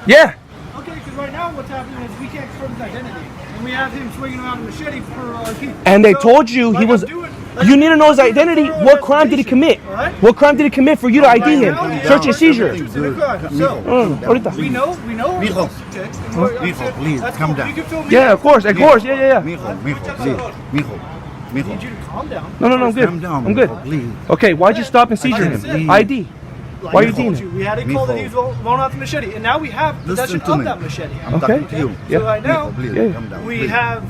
Yeah. Okay, because right now what's happening is we can't confirm his identity. And we have him swinging around a machete for RP. And they told you he was... You need to know his identity. What crime did he commit? What crime did he commit for you to ID him? Search and seizure. Ahorita. We know. Mijo. Mijo, please, calm down. Yeah, of course. Yeah. Mijo, please. Mijo. I need you to calm down. No, I'm good. Calm down, I'm good. mijo, please. Okay, why'd you stop and seizure him? ID. Like Why are you doing it? We had a call that he was rolling out the machete, and now we have possession of that machete. I'm talking to you. So right now, Calm down, we please. have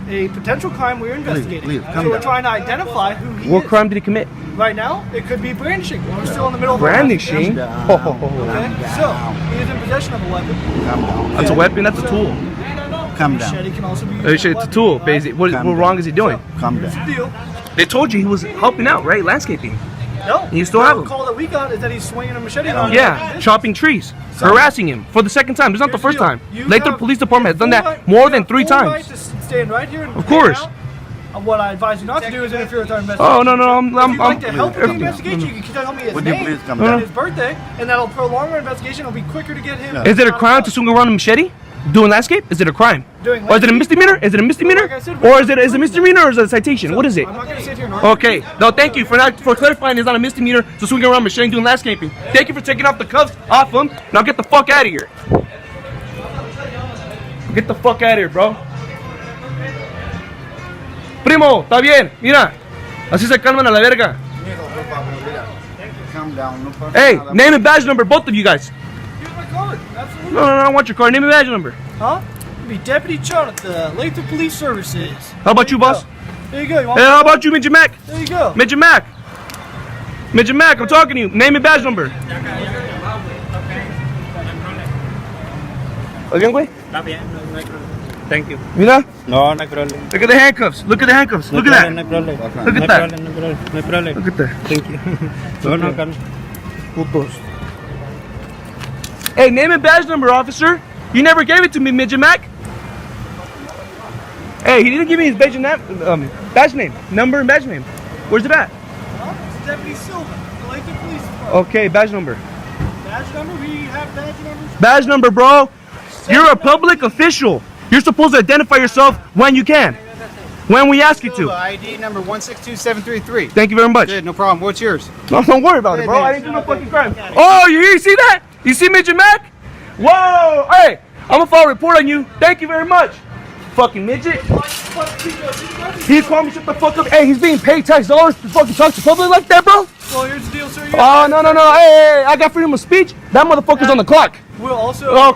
a potential crime we're investigating. Please, So we're trying to identify who he is. What crime did he commit? Right now, it could be brandishing. We're still in the middle of Brandishing? Okay, so he is in possession of a weapon. Calm down. That's a weapon. That's a tool. Calm down. Machete can also be used It's as a tool, basically. What wrong is he doing? Calm Here's the down. deal. They told you he was helping out, right? Landscaping. No. You still have The him. call that we got is that he's swinging a machete on Yeah, chopping trees, harassing him for the second time. It's not the first time. Latham Police Department has done that more than 3 times. Right to stand right here and Of course. What I advise you not to do is interfere with our investigation. Oh no, If you'd like to help with the everything. investigation, you can tell me his Would you name please come and down? his birthday, and that'll prolong our investigation. It'll be quicker to get him. Is it a crime to swing around a machete? Doing landscape? Is it a crime? Doing Or is it a landscape? misdemeanor? Is it a misdemeanor? Like I said, Or is it a misdemeanor or is it a citation? What is it? I'm not going to sit here and argue. Okay. No, thank you for clarifying. It's not a misdemeanor to swing around a machete doing landscaping. Thank you for taking off the cuffs off him. Now get the fuck out of here. Get the fuck out of here, bro. Primo, está bien. Mira, así se calman a la verga. Calm down. No pasa Hey, nada. name and badge number, both of you guys. Here's my card. Absolutely. No, I want your card. Name and badge number. Huh? Be Deputy Chun at the Latham Police Services. How about you, boss? There you go. You want Hey, how about you, Midget Mac? There you go. Midget Mac. Midget Mac, I'm talking to you. Name and badge number. ¿Bien, güey? Está bien, no hay problema. Thank you. Mira, No, no hay problema. look at the handcuffs. Look at the handcuffs. Look at that. No hay problema. Look at that. No hay problema. Look at that. Thank you. No, Carlos. Putos. Hey, name and badge number, officer. You never gave it to me, Midget Mac. Hey, he didn't give me his badge name. Number and badge name. Where's it at? Huh? It's Deputy Silva, the Latham Police Department. Okay, badge number. Badge number? We have badge numbers. Badge number, bro. You're a public official. You're supposed to identify yourself when you can. When we ask you to. ID number 162733. Thank you very much. Good, no problem. What's yours? No, don't worry about it, bro. I didn't do no fucking crime. Oh, you see that? You see Midget Mac? Whoa! Hey, I'm gonna file a report on you. Thank you very much. Fucking midget. He called me shut the fuck up. Hey, he's being paid tax dollars to fucking talk to public like that, bro? Well, here's the deal, sir. Oh, no. Hey, I got freedom of speech. That motherfucker's on the clock. We'll also... Oh,